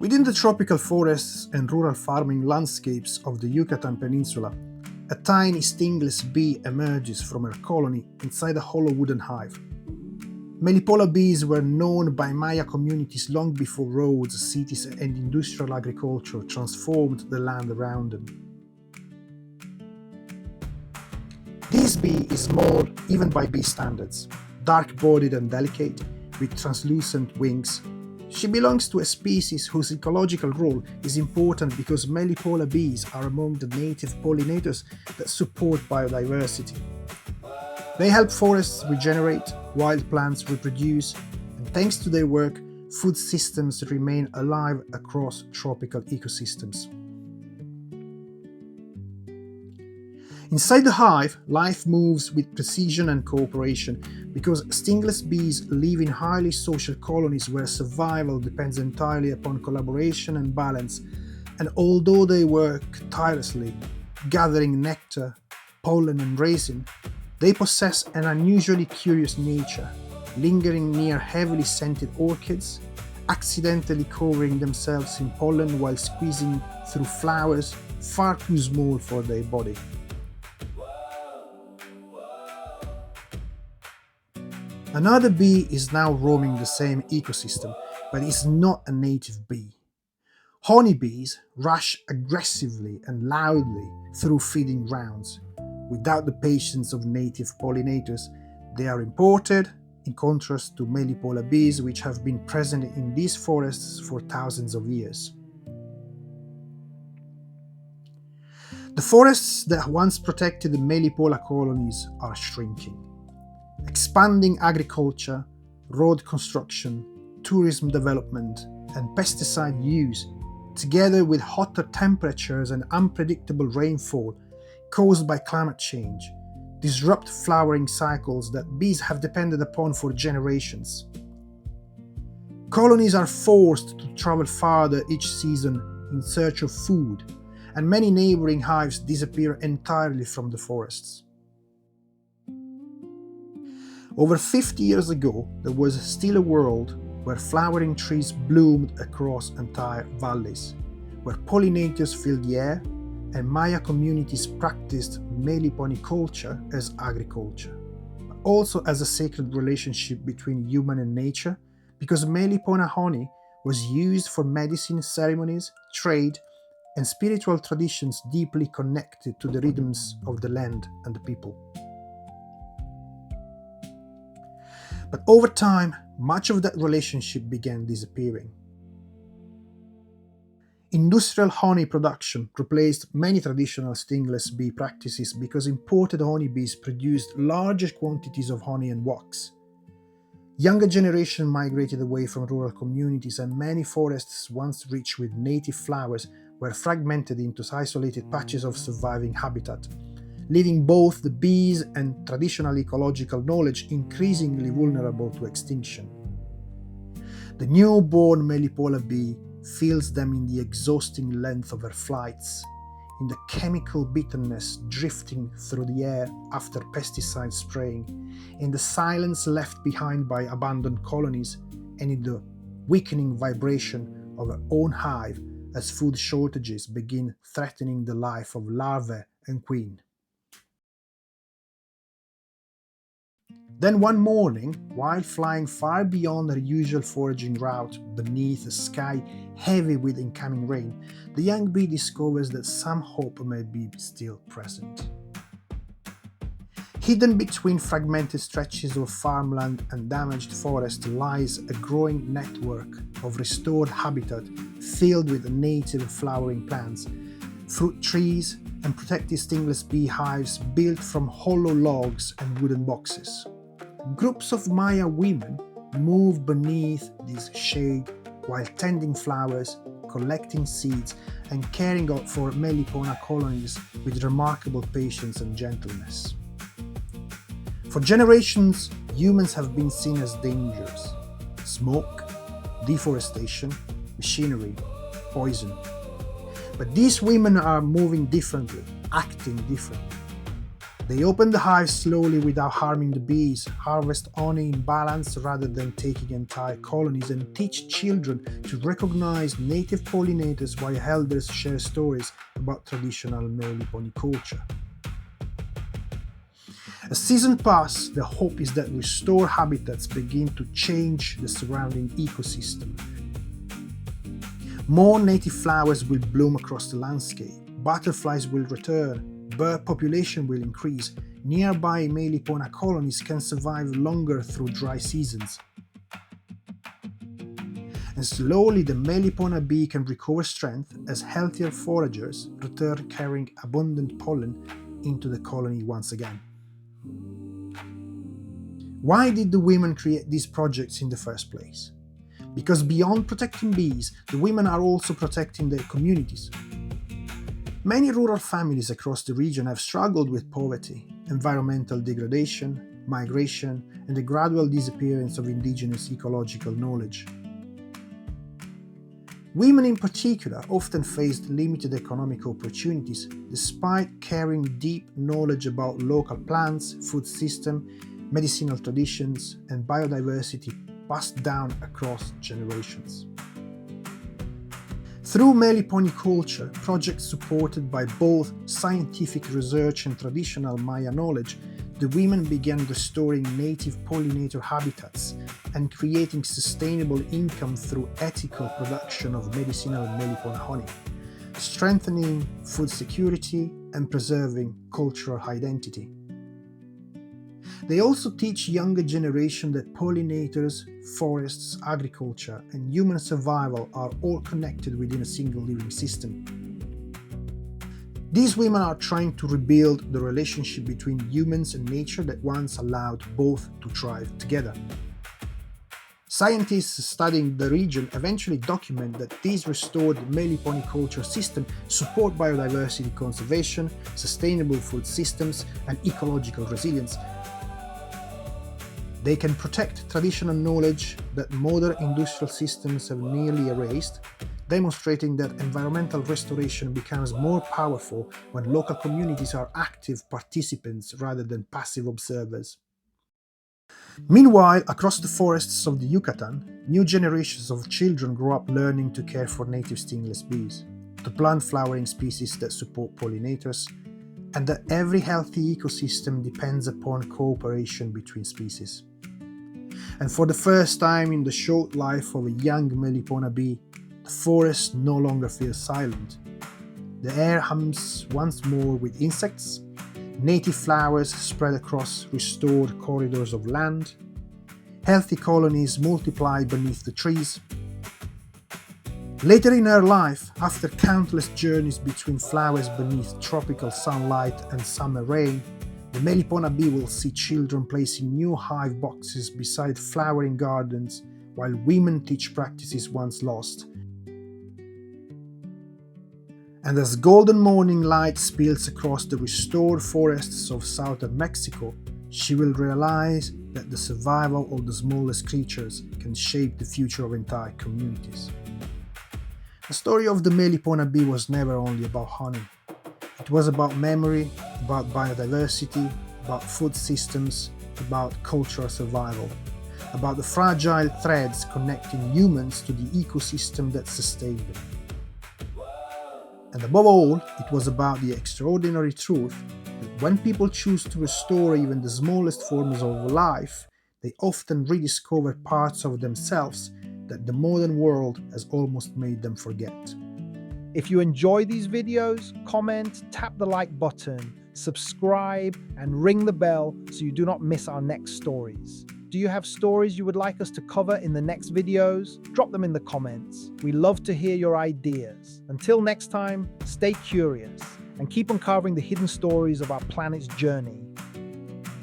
Within the tropical forests and rural farming landscapes of the Yucatan Peninsula, a tiny stingless bee emerges from her colony inside a hollow wooden hive. Melipona bees were known by Maya communities long before roads, cities, and industrial agriculture transformed the land around them. This bee is small even by bee standards, dark-bodied and delicate, with translucent wings. She belongs to a species whose ecological role is important because Melipona bees are among the native pollinators that support biodiversity. They help forests regenerate, wild plants reproduce, and thanks to their work, food systems remain alive across tropical ecosystems. Inside the hive, life moves with precision and cooperation because stingless bees live in highly social colonies where survival depends entirely upon collaboration and balance, and although they work tirelessly, gathering nectar, pollen and resin, they possess an unusually curious nature, lingering near heavily scented orchids, accidentally covering themselves in pollen while squeezing through flowers far too small for their body. Another bee is now roaming the same ecosystem, but is not a native bee. Honeybees rush aggressively and loudly through feeding grounds. Without the patience of native pollinators, they are imported, in contrast to Melipona bees which have been present in these forests for thousands of years. The forests that once protected the Melipona colonies are shrinking. Expanding agriculture, road construction, tourism development, and pesticide use, together with hotter temperatures and unpredictable rainfall caused by climate change, disrupt flowering cycles that bees have depended upon for generations. Colonies are forced to travel farther each season in search of food, and many neighboring hives disappear entirely from the forests. Over 50 years ago, there was still a world where flowering trees bloomed across entire valleys, where pollinators filled the air, and Maya communities practiced meliponiculture as agriculture, but also as a sacred relationship between human and nature, because Melipona honey was used for medicine ceremonies, trade, and spiritual traditions deeply connected to the rhythms of the land and the people. But over time, much of that relationship began disappearing. Industrial honey production replaced many traditional stingless bee practices because imported honeybees produced larger quantities of honey and wax. Younger generations migrated away from rural communities, and many forests once rich with native flowers were fragmented into isolated patches of surviving habitat, leaving both the bees and traditional ecological knowledge increasingly vulnerable to extinction. The newborn Melipona bee feels them in the exhausting length of her flights, in the chemical bitterness drifting through the air after pesticide spraying, in the silence left behind by abandoned colonies, and in the weakening vibration of her own hive as food shortages begin threatening the life of larvae and queen. Then one morning, while flying far beyond her usual foraging route beneath a sky heavy with incoming rain, the young bee discovers that some hope may be still present. Hidden between fragmented stretches of farmland and damaged forest lies a growing network of restored habitat filled with native flowering plants, fruit trees, and protected stingless bee hives built from hollow logs and wooden boxes. Groups of Maya women move beneath this shade while tending flowers, collecting seeds, and caring for Melipona colonies with remarkable patience and gentleness. For generations, humans have been seen as dangers: smoke, deforestation, machinery, poison. But these women are moving differently, acting differently. They open the hive slowly without harming the bees, harvest honey in balance rather than taking entire colonies, and teach children to recognize native pollinators while elders share stories about traditional Melipona culture. As seasons pass, the hope is that restored habitats begin to change the surrounding ecosystem. More native flowers will bloom across the landscape, butterflies will return, bird population will increase, nearby Melipona colonies can survive longer through dry seasons. And slowly the Melipona bee can recover strength as healthier foragers return carrying abundant pollen into the colony once again. Why did the women create these projects in the first place? Because beyond protecting bees, the women are also protecting their communities. Many rural families across the region have struggled with poverty, environmental degradation, migration, and the gradual disappearance of indigenous ecological knowledge. Women in particular often faced limited economic opportunities despite carrying deep knowledge about local plants, food systems, medicinal traditions, and biodiversity passed down across generations. Through Melipona culture, projects supported by both scientific research and traditional Maya knowledge, the women began restoring native pollinator habitats and creating sustainable income through ethical production of medicinal Melipona honey, strengthening food security and preserving cultural identity. They also teach younger generation that pollinators, forests, agriculture, and human survival are all connected within a single living system. These women are trying to rebuild the relationship between humans and nature that once allowed both to thrive together. Scientists studying the region eventually document that these restored Melipona culture systems support biodiversity conservation, sustainable food systems, and ecological resilience. They can protect traditional knowledge that modern industrial systems have nearly erased, demonstrating that environmental restoration becomes more powerful when local communities are active participants rather than passive observers. Meanwhile, across the forests of the Yucatan, new generations of children grow up learning to care for native stingless bees, to plant flowering species that support pollinators, and that every healthy ecosystem depends upon cooperation between species. And for the first time in the short life of a young Melipona bee, the forest no longer feels silent. The air hums once more with insects, native flowers spread across restored corridors of land, healthy colonies multiply beneath the trees. Later in her life, after countless journeys between flowers beneath tropical sunlight and summer rain, the Melipona bee will see children placing new hive boxes beside flowering gardens while women teach practices once lost. And as golden morning light spills across the restored forests of southern Mexico, she will realize that the survival of the smallest creatures can shape the future of entire communities. The story of the Melipona bee was never only about honey. It was about memory, about biodiversity, about food systems, about cultural survival, about the fragile threads connecting humans to the ecosystem that sustained them. And above all, it was about the extraordinary truth that when people choose to restore even the smallest forms of life, they often rediscover parts of themselves that the modern world has almost made them forget. If you enjoy these videos, comment, tap the like button, subscribe, and ring the bell so you do not miss our next stories. Do you have stories you would like us to cover in the next videos? Drop them in the comments. We love to hear your ideas. Until next time, stay curious and keep uncovering the hidden stories of our planet's journey.